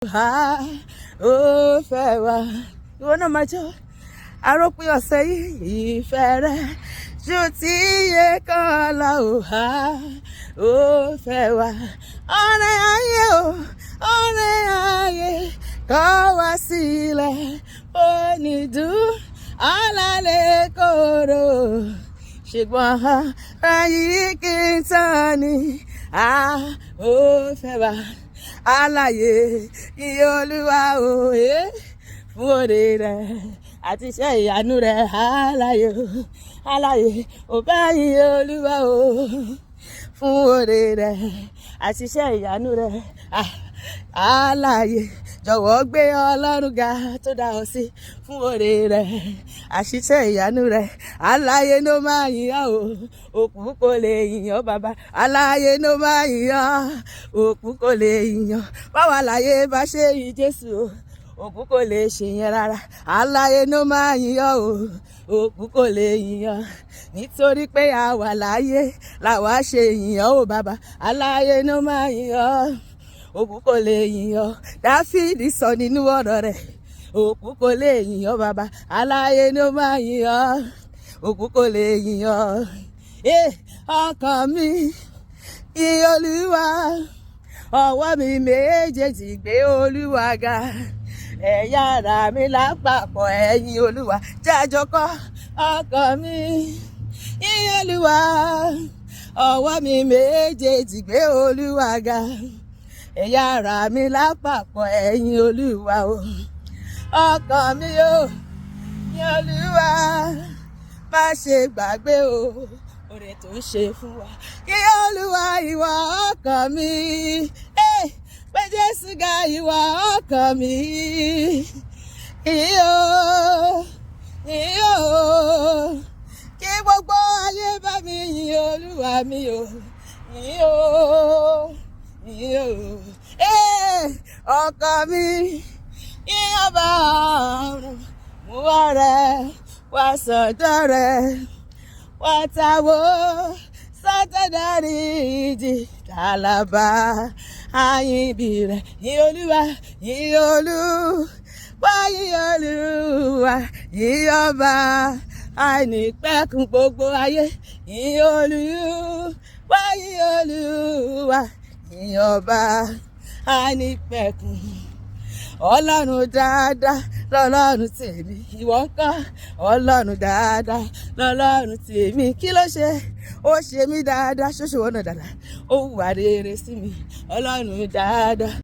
ó fẹ́ wá. Ìwọ náà máa jọ àròpin ọ̀sẹ̀ yìí, ìfẹ́ rẹ ju ti iye kan lọ. Ó fẹ́ wá. Ọ̀rẹ́ ayé o, ọ̀rẹ́ ayé kọ̀ wá sílẹ̀, onídùú alálẹ̀ kóró. Ṣùgbọ́n ayé kì í tán ni. Ó fẹ́ wá. Alààyè iye Olúwa òye fún òde rẹ̀ àti iṣẹ́ ìyanu rẹ̀. Alààyè ò bá iye Olúwa o fún òde rẹ̀ àti iṣẹ́ ìyanu rẹ̀. Alààyè jọ̀wọ́ gbé Ọlọ́run ga tó dá ọ sí fún òde rẹ̀ àṣìṣe ìyanu rẹ̀. Alààyè ló máa yìn ọ́ o, òkú kò lè yìn ọ́ bàbá. Alààyè ló máa yìn ọ́, òkú kò lè yìn ọ́. Báwa láyé bá ṣe yìn Jésù o, òkú kò lè ṣe yẹn rárá. Alààyè ló máa yìn ọ́ o, òkú kò lè yìn ọ́. Nítorí pé a wà láyé làwa ṣe yìn ọ́ o bàbá. Alààyè ló máa yìn ọ́, òkú kò lè yìn ọ́. Dáfídì sọ nínú ọ̀rọ̀ rẹ̀, òkú kò lè yìn ọ́ bàbá. Alààyè ló máa yìn ọ́, òkú kò lè yìn ọ́. Ọkàn mi yìn Olúwa, ọwọ́ mi méjèèjì gbé Olúwa ga. Ẹ̀yà ara mi lápapọ̀ ẹ yìn Olúwa. Jájọ kọ́. Ọkàn mi yìn Olúwa, ọwọ́ mi méjèèjì gbé Olúwa ga. Ẹ̀yà ara mi lápapọ̀ ẹ yìn Olúwa o. Ọkàn mi yóò yìn Olúwa, má ṣe gbàgbé o oore tó ń ṣe fún wa. Kí Olúwa ìwà ọkàn mi, pé Jésù ga ìwà ọkàn mi. Ìyó kí gbogbo ayé bá mi yìn Olúwa mi o. Ìyó ọkàn mi yìn ọba ọ̀run, mú ọrẹ wá sọ́dọ̀ rẹ̀, wá táwọ́ sátẹ́dárì ìjì tàlàbà àyìnbí rẹ̀. Yìn Olúwa, yìn Olúwa, yìn Olúwa, yìn ọba àìnípẹ̀kun gbogbo ayé. Yìn Olúwa, yìn Olúwa, yìn ọba àìnípẹ̀kun. Ọlọ́run dáadáa lọ́lọ́run tèmi, ìwọ ńkọ́? Ọlọ́run dáadáa lọ́lọ́run tèmi. Kí ló ṣe? Ó ṣe mí dáadáa, ṣoṣo wọ́n náà dáadáa, ó hùwà rere sí mi. Ọlọ́run dáadáa.